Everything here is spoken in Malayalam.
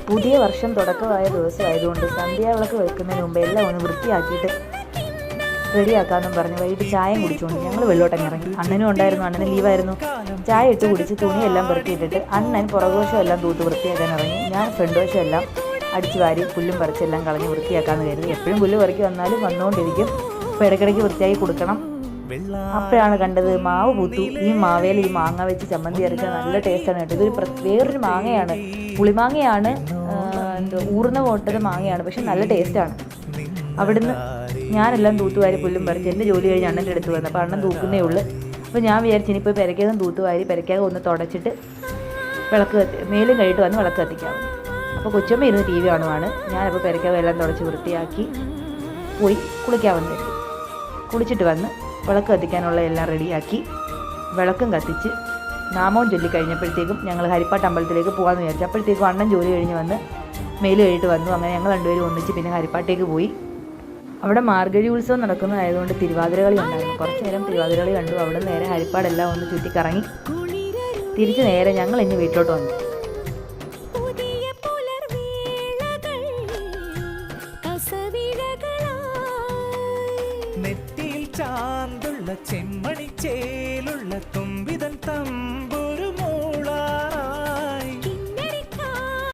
പുതിയ വർഷം തുടക്കമായ ദിവസമായതുകൊണ്ട് സന്ധ്യാവിളക്ക് വെക്കുന്നതിന് മുമ്പ് എല്ലാം ഒന്ന് വൃത്തിയാക്കിയിട്ട് റെഡിയാക്കാമെന്നും പറഞ്ഞ് വൈകിട്ട് ചായം കുടിച്ചുകൊണ്ട് ഞങ്ങൾ വെള്ളോട്ടങ്ങ് ഇറങ്ങി. അണ്ണനും ഉണ്ടായിരുന്നു, അണ്ണന് ലീവായിരുന്നു. ചായ ഇട്ട് കുടിച്ച് തുണിയെല്ലാം പെറുക്കിയിട്ടിട്ട് അണ്ണൻ പുറകുവശം എല്ലാം തൂത്ത് വൃത്തിയാക്കാൻ ഇറങ്ങി. ഞാൻ ഫ്രണ്ട് വശം എല്ലാം അടിച്ചു വാരി പുല്ലും പറിച്ചെല്ലാം കളഞ്ഞ് വൃത്തിയാക്കാമെന്ന് കരുതി. എപ്പോഴും പുല്ല് പറിക്കി വന്നാലും വന്നുകൊണ്ടിരിക്കും. അപ്പോൾ ഇടയ്ക്കിടയ്ക്ക് വൃത്തിയാക്കി കൊടുക്കണം. അപ്പോഴാണ് കണ്ടത് മാവ് പൂത്തു. ഈ മാവേൽ ഈ മാങ്ങ വെച്ച് ചമ്മന്തി അരച്ചാൽ നല്ല ടേസ്റ്റാണ് കേട്ടോ. ഇതൊരു വേറൊരു മാങ്ങയാണ്, പുളിമാങ്ങയാണ്, ഊർന്ന പോട്ടത് മാങ്ങയാണ്, പക്ഷെ നല്ല ടേസ്റ്റാണ്. അവിടുന്ന് ഞാനെല്ലാം തൂത്തുവാരി പുല്ലും പറിച്ച് എൻ്റെ ജോലി കഴിഞ്ഞ് അണ്ണൻ്റെ അടുത്ത് വന്നു. അപ്പോൾ അണ്ണൻ തൂക്കുന്നേ ഉള്ളൂ. അപ്പോൾ ഞാൻ വിചാരിച്ചു ഇനിയിപ്പോൾ പെരക്കകം തൂത്തുവാരി പെരക്കകം ഒന്ന് തുടച്ചിട്ട് മേലും കഴിയിട്ട് വന്ന് വിളക്ക് കത്തിക്കാം. അപ്പോൾ കൊച്ചമ്മ ഇരുന്ന് TV കാണുവാണ്. ഞാനപ്പോൾ പെരക്കകം എല്ലാം തുടച്ച് വൃത്തിയാക്കി പോയി കുളിക്കാൻ വന്നിരുന്നു. കുളിച്ചിട്ട് വന്ന് വിളക്ക് കത്തിക്കാനുള്ള എല്ലാം റെഡിയാക്കി വിളക്കും കത്തിച്ച് നാമവും ചൊല്ലിക്കഴിഞ്ഞപ്പോഴത്തേക്കും ഞങ്ങൾ ഹരിപ്പാട്ട് അമ്പലത്തിലേക്ക് പോകാമെന്ന് വിചാരിച്ചു. അപ്പോഴത്തേക്കും അണ്ണൻ ജോലി കഴിഞ്ഞ് വന്ന് മേല് കഴിയിട്ട് വന്നു. അങ്ങനെ ഞങ്ങൾ രണ്ടുപേരും ഒന്നിച്ച് പിന്നെ ഹരിപ്പാട്ടേക്ക് പോയി. അവിടെ മാർഗഴി ഉത്സവം നടക്കുന്നതായതുകൊണ്ട് തിരുവാതിരകളി ഉണ്ടായിരുന്നു. കുറച്ച് നേരം തിരുവാതിരകളി കണ്ടു. അവിടെ നേരെ ഹരിപ്പാടെല്ലാം ഒന്ന് ചുറ്റിക്കറങ്ങി തിരിച്ച് നേരെ ഞങ്ങൾ ഇനി വീട്ടിലോട്ട് വന്നു. നെറ്റിയിൽ ചാന്തുള്ള ചെമ്മണിച്ചേലുള്ള തുമ്പിതൻ തമ്പ